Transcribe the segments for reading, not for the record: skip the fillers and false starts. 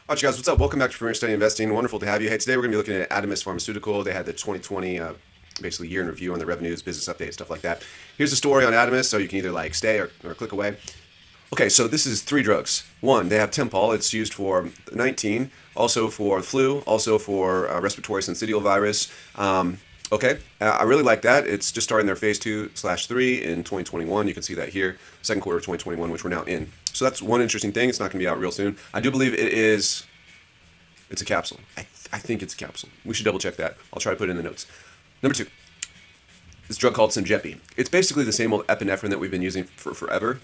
All right, you guys, what's up? Welcome back to Premier Study Investing. Wonderful to have you. Hey, today we're going to be looking at Adamis Pharmaceutical. They had the 2020 basically year in review on the revenues, business update, stuff like that. Here's the story on Adamis, so you can either like stay or click away. Okay, so this is three drugs. One, they have Tempol. It's used for 19, also for flu, also for respiratory syncytial virus. I really like that. It's just starting their phase 2/3 in 2021. You can see that here, second quarter of 2021, which we're now in. So that's one interesting thing. It's not going to be out real soon. I do believe it's a capsule. I think it's a capsule. We should double check that. I'll try to put it in the notes. Number two, this drug called Symjpi. It's basically the same old epinephrine that we've been using for forever.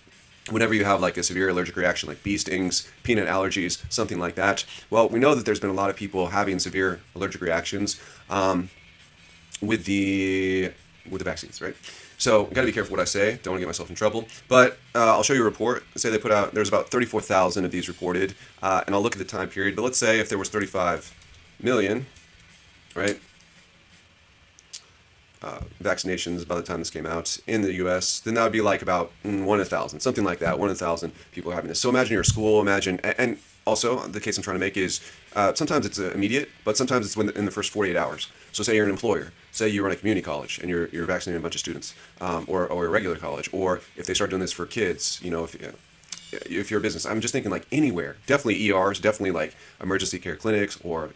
Whenever you have like a severe allergic reaction like bee stings, peanut allergies, something like that. Well, we know that there's been a lot of people having severe allergic reactions with the vaccines, right? So got to be careful what I say. Don't want to get myself in trouble. But I'll show you a report. Say they put out, there's about 34,000 of these reported, and I'll look at the time period. But let's say if there was 35 million, right? Vaccinations by the time this came out in the U.S., then that would be like about 1 in 1,000, something like that. 1 in 1,000 people are having this. So imagine you're a school. Imagine, and also the case I'm trying to make is sometimes it's immediate, but sometimes it's in the first 48 hours. So say you're an employer, say you run a community college and you're vaccinating a bunch of students, or a regular college, or if they start doing this for kids, if you're a business, I'm just thinking like anywhere, definitely ERs, definitely like emergency care clinics, or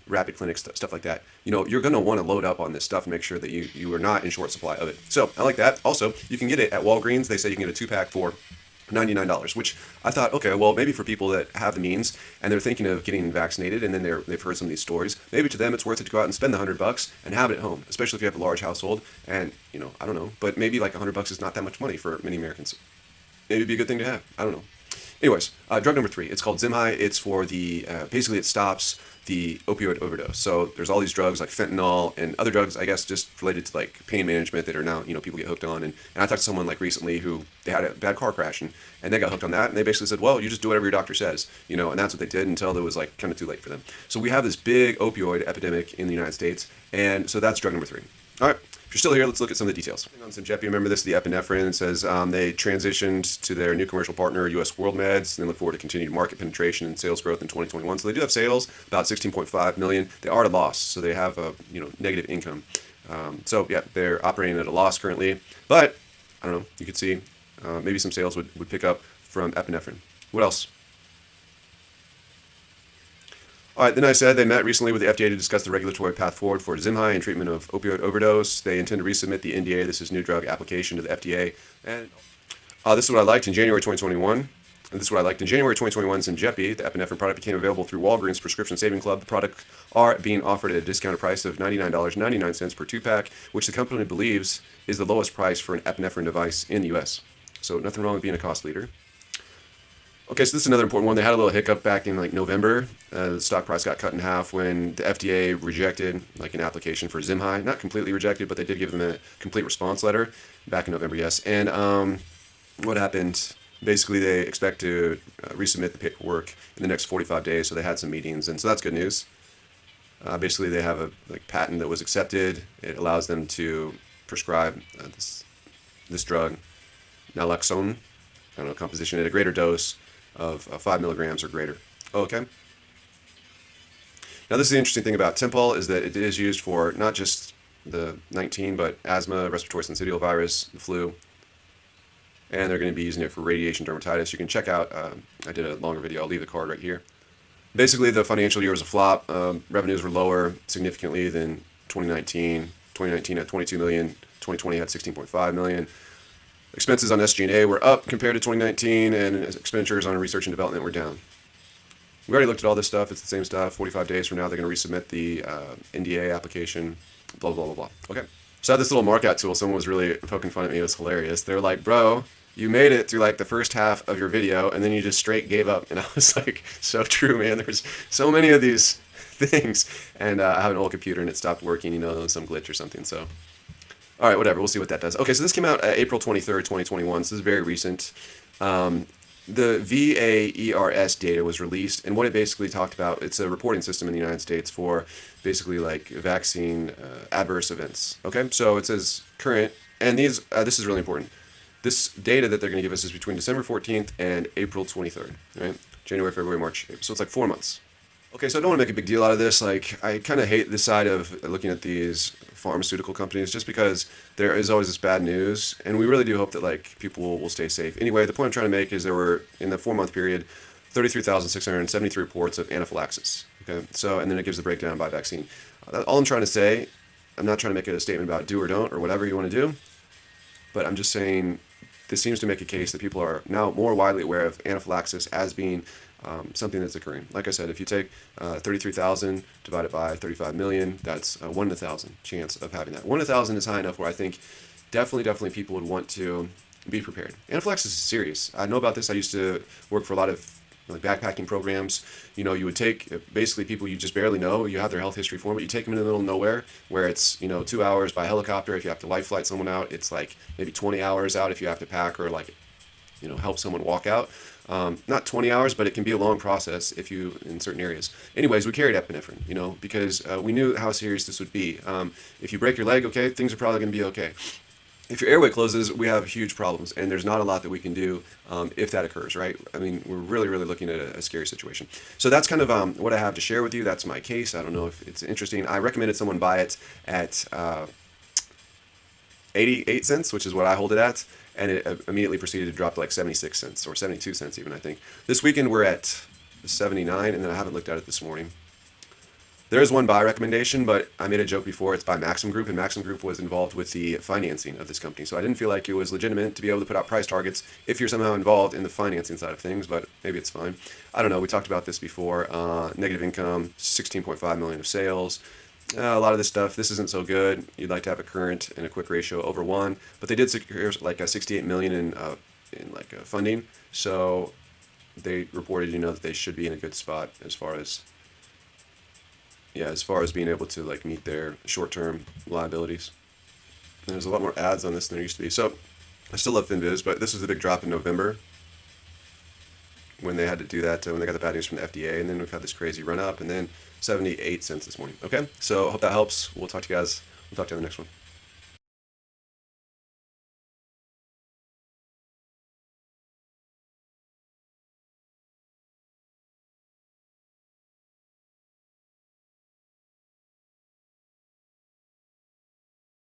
rapid clinics, stuff like that. You're going to want to load up on this stuff and make sure that you are not in short supply of it. So I like that. Also, you can get it at Walgreens. They say you can get a 2-pack for $99, which I thought, okay, well, maybe for people that have the means and they're thinking of getting vaccinated, and then they've heard some of these stories, maybe to them it's worth it to go out and spend the $100 and have it at home, especially if you have a large household. And I don't know, but maybe like $100 is not that much money for many Americans. Maybe it'd be a good thing to have. I don't know. Anyways, drug number 3, it's called Zemhi. It's for the, basically it stops the opioid overdose. So there's all these drugs like fentanyl and other drugs, I guess, just related to like pain management that are now, people get hooked on. And I talked to someone like recently who they had a bad car crash and they got hooked on that. And they basically said, well, you just do whatever your doctor says, and that's what they did until it was like kind of too late for them. So we have this big opioid epidemic in the United States. And so that's drug number 3. All right. If you're still here, let's look at some of the details. On Symjpi, remember this, the epinephrine. It says they transitioned to their new commercial partner, U.S. World Meds, and they look forward to continued market penetration and sales growth in 2021. So they do have sales, about 16.5 million. They are at a loss, so they have a negative income. So yeah, they're operating at a loss currently. But I don't know. You could see maybe some sales would pick up from epinephrine. What else? All right, then I said they met recently with the FDA to discuss the regulatory path forward for Zemhi and treatment of opioid overdose. They intend to resubmit the NDA, this is new drug application, to the FDA. And this is what I liked in January 2021. And this is what I liked in January 2021. Symjpi, the epinephrine product, became available through Walgreens Prescription Saving Club. The product are being offered at a discounted price of $99.99 per 2-pack, which the company believes is the lowest price for an epinephrine device in the U.S. So nothing wrong with being a cost leader. Okay, so this is another important one. They had a little hiccup back in like November. The stock price got cut in half when the FDA rejected like an application for Zemhi. Not completely rejected, but they did give them a complete response letter back in November, yes. And what happened? Basically, they expect to resubmit the paperwork in the next 45 days, so they had some meetings, and so that's good news. Basically, they have a patent that was accepted. It allows them to prescribe this drug, naloxone, I don't know, composition at a greater dose of 5 milligrams or greater. Okay. Now, this is the interesting thing about Tempol, is that it is used for not just the 19, but asthma, respiratory syncytial virus, the flu, and they're going to be using it for radiation dermatitis. You can check out, I did a longer video, I'll leave the card right here. Basically, the financial year was a flop. Revenues were lower significantly than 2019. 2019 had 22 million, 2020 had 16.5 million. Expenses on SG&A were up compared to 2019, and expenditures on research and development were down. We already looked at all this stuff. It's the same stuff. 45 days from now, they're going to resubmit the NDA application, blah, blah, blah, blah. Okay. So I had this little markout tool. Someone was really poking fun at me. It was hilarious. They were like, bro, you made it through like the first half of your video, and then you just straight gave up. And I was like, so true, man. There's so many of these things. And I have an old computer, and it stopped working, some glitch or something, so... All right, whatever. We'll see what that does. Okay, so this came out April 23rd, 2021. So this is very recent. The VAERS data was released, and what it basically talked about, it's a reporting system in the United States for basically like vaccine adverse events. Okay, so it says current, and this is really important. This data that they're going to give us is between December 14th and April 23rd. Right? January, February, March, April. So it's like 4 months. Okay, so I don't want to make a big deal out of this. Like, I kind of hate this side of looking at these pharmaceutical companies just because there is always this bad news, and we really do hope that like people will stay safe. Anyway, the point I'm trying to make is there were in the 4 month period 33,673 reports of anaphylaxis. Okay, so and then it gives the breakdown by vaccine. All I'm trying to say, I'm not trying to make a statement about do or don't or whatever you want to do, but I'm just saying this seems to make a case that people are now more widely aware of anaphylaxis as being something that's occurring. Like I said, if you take 33,000 divided by 35 million, that's a 1 in 1,000 chance of having that. 1 in 1,000 is high enough where I think definitely people would want to be prepared. Anaphylaxis is serious. I know about this. I used to work for a lot of like backpacking programs. You know, you would take basically people you just barely know, you have their health history form, but you take them in the middle of nowhere where it's, 2 hours by helicopter. If you have to life flight someone out, it's like maybe 20 hours out if you have to pack or like, help someone walk out. Not 20 hours, but it can be a long process if you, in certain areas. Anyways, we carried epinephrine, because we knew how serious this would be. If you break your leg, okay, things are probably going to be okay. If your airway closes, we have huge problems, and there's not a lot that we can do if that occurs, right? I mean, we're really looking at a scary situation. So that's kind of what I have to share with you. That's my case. I don't know if it's interesting. I recommended someone buy it at 88 cents, which is what I hold it at, and it immediately proceeded to drop to like 76 cents or 72 cents even, I think. This weekend we're at 79, and then I haven't looked at it this morning. There is one buy recommendation, but I made a joke before. It's by Maxim Group, and Maxim Group was involved with the financing of this company. So I didn't feel like it was legitimate to be able to put out price targets if you're somehow involved in the financing side of things, but maybe it's fine. I don't know. We talked about this before. Negative income, 16.5 million of sales. A lot of this stuff, this isn't so good. You'd like to have a current and a quick ratio over 1, but they did secure like a 68 million in funding. So they reported, that they should be in a good spot as far as being able to like meet their short-term liabilities. And there's a lot more ads on this than there used to be. So I still love FinViz, but this was the big drop in November when they had to do that, when they got the bad news from the FDA, and then we've had this crazy run up, and then 78 cents this morning. Okay, so I hope that helps. We'll talk to you guys. We'll talk to you on the next one.